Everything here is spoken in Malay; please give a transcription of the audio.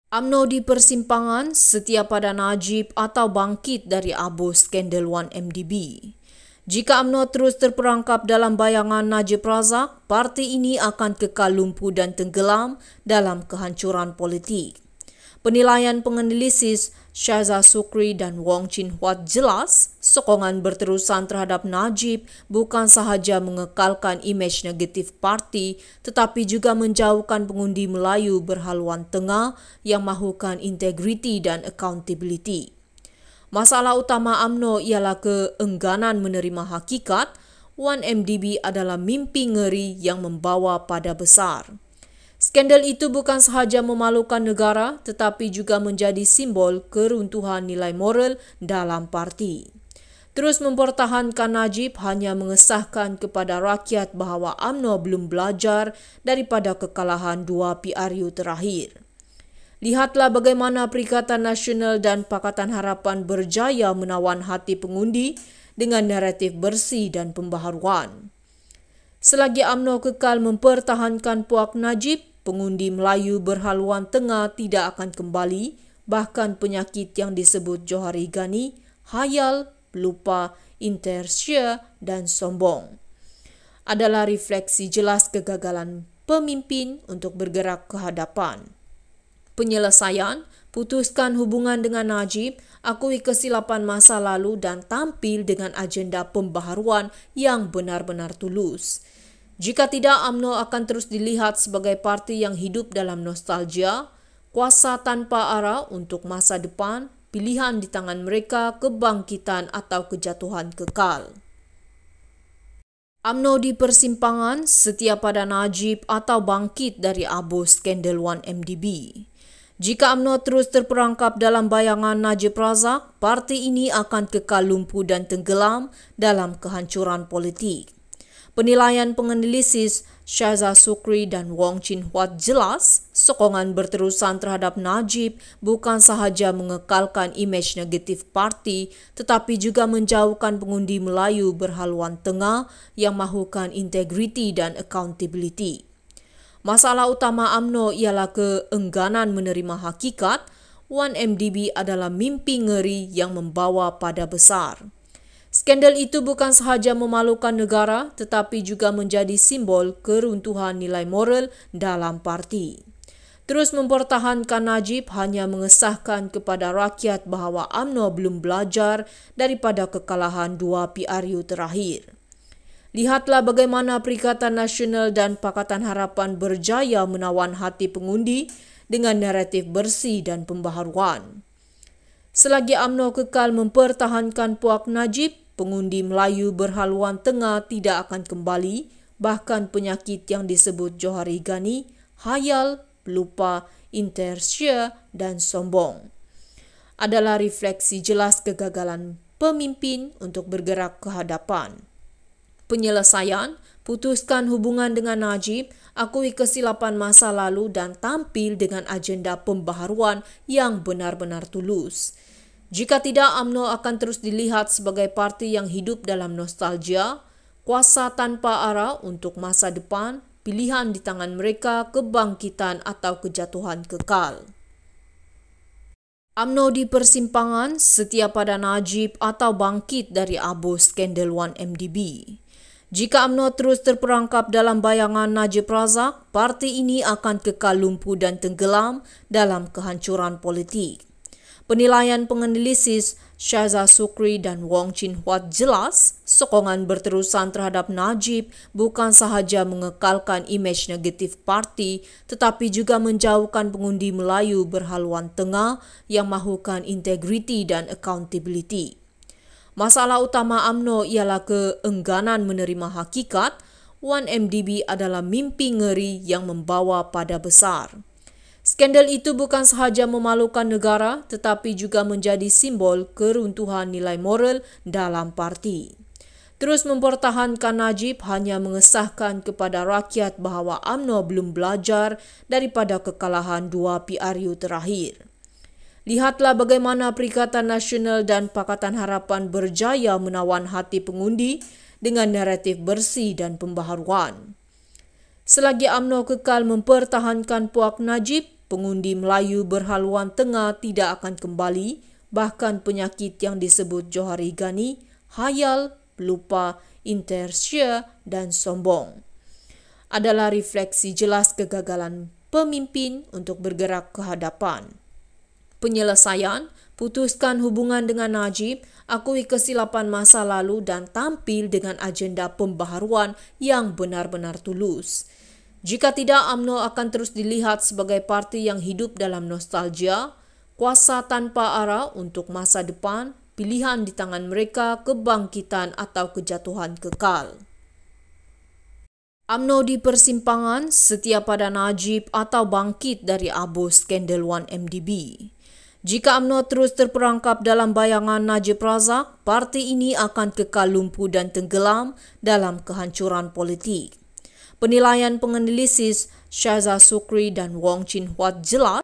UMNO di persimpangan, setia pada Najib atau bangkit dari abu skandal 1MDB. Jika UMNO terus terperangkap dalam bayangan Najib Razak, parti ini akan kekal lumpuh dan tenggelam dalam kehancuran politik. Penilaian penganalisis Syaza Sukri dan Wong Chin Huat jelas, sokongan berterusan terhadap Najib bukan sahaja mengekalkan imej negatif parti tetapi juga menjauhkan pengundi Melayu berhaluan tengah yang mahukan integriti dan accountability. Masalah utama UMNO ialah keengganan menerima hakikat 1MDB adalah mimpi ngeri yang membawa pada besar. Skandal itu bukan sahaja memalukan negara tetapi juga menjadi simbol keruntuhan nilai moral dalam parti. Terus mempertahankan Najib hanya mengesahkan kepada rakyat bahawa UMNO belum belajar daripada kekalahan 2 PRU terakhir. Lihatlah bagaimana Perikatan Nasional dan Pakatan Harapan berjaya menawan hati pengundi dengan naratif bersih dan pembaharuan. Selagi UMNO kekal mempertahankan puak Najib, pengundi Melayu berhaluan tengah tidak akan kembali, bahkan penyakit yang disebut Johari Gani, hayal, lupa, inersia dan sombong adalah refleksi jelas kegagalan pemimpin untuk bergerak ke hadapan. Penyelesaian, putuskan hubungan dengan Najib, akui kesilapan masa lalu dan tampil dengan agenda pembaharuan yang benar-benar tulus. Jika tidak, UMNO akan terus dilihat sebagai parti yang hidup dalam nostalgia, kuasa tanpa arah untuk masa depan, pilihan di tangan mereka, kebangkitan atau kejatuhan kekal. UMNO di persimpangan, setia pada Najib atau bangkit dari abu skandal 1MDB. Jika UMNO terus terperangkap dalam bayangan Najib Razak, parti ini akan kekal lumpuh dan tenggelam dalam kehancuran politik. Penilaian penganalisis Syaza Sukri dan Wong Chin Huat jelas, sokongan berterusan terhadap Najib bukan sahaja mengekalkan imej negatif parti tetapi juga menjauhkan pengundi Melayu berhaluan tengah yang mahukan integriti dan accountability. Masalah utama UMNO ialah keengganan menerima hakikat 1MDB adalah mimpi ngeri yang membawa pada besar. Skandal itu bukan sahaja memalukan negara tetapi juga menjadi simbol keruntuhan nilai moral dalam parti. Terus mempertahankan Najib hanya mengesahkan kepada rakyat bahawa UMNO belum belajar daripada kekalahan 2 PRU terakhir. Lihatlah bagaimana Perikatan Nasional dan Pakatan Harapan berjaya menawan hati pengundi dengan naratif bersih dan pembaharuan. Selagi UMNO kekal mempertahankan puak Najib, pengundi Melayu berhaluan tengah tidak akan kembali, bahkan penyakit yang disebut Johari Gani, hayal, lupa, inersia dan sombong adalah refleksi jelas kegagalan pemimpin untuk bergerak ke hadapan. Penyelesaian, putuskan hubungan dengan Najib, akui kesilapan masa lalu dan tampil dengan agenda pembaharuan yang benar-benar tulus. Jika tidak, UMNO akan terus dilihat sebagai parti yang hidup dalam nostalgia, kuasa tanpa arah untuk masa depan, pilihan di tangan mereka, kebangkitan atau kejatuhan kekal. UMNO di persimpangan, setia pada Najib atau bangkit dari abu skandal 1MDB. Jika UMNO terus terperangkap dalam bayangan Najib Razak, parti ini akan kekal lumpuh dan tenggelam dalam kehancuran politik. Penilaian penganalisis Syaza Sukri dan Wong Chin Huat jelas, sokongan berterusan terhadap Najib bukan sahaja mengekalkan imej negatif parti tetapi juga menjauhkan pengundi Melayu berhaluan tengah yang mahukan integriti dan accountability. Masalah utama UMNO ialah keengganan menerima hakikat 1MDB adalah mimpi ngeri yang membawa pada besar. Skandal itu bukan sahaja memalukan negara tetapi juga menjadi simbol keruntuhan nilai moral dalam parti. Terus mempertahankan Najib hanya mengesahkan kepada rakyat bahawa UMNO belum belajar daripada kekalahan 2 PRU terakhir. Lihatlah bagaimana Perikatan Nasional dan Pakatan Harapan berjaya menawan hati pengundi dengan naratif bersih dan pembaharuan. Selagi UMNO kekal mempertahankan puak Najib, pengundi Melayu berhaluan tengah tidak akan kembali, bahkan penyakit yang disebut Johari Gani, hayal, lupa, intersia dan sombong adalah refleksi jelas kegagalan pemimpin untuk bergerak ke hadapan. Penyelesaian, putuskan hubungan dengan Najib, akui kesilapan masa lalu dan tampil dengan agenda pembaharuan yang benar-benar tulus. Jika tidak, UMNO akan terus dilihat sebagai parti yang hidup dalam nostalgia, kuasa tanpa arah untuk masa depan, pilihan di tangan mereka, kebangkitan atau kejatuhan kekal. UMNO di persimpangan, setia pada Najib atau bangkit dari abu skandal 1MDB. Jika UMNO terus terperangkap dalam bayangan Najib Razak, parti ini akan kekal lumpuh dan tenggelam dalam kehancuran politik. Penilaian penganalisis Syaza Sukri dan Wong Chin Huat jelas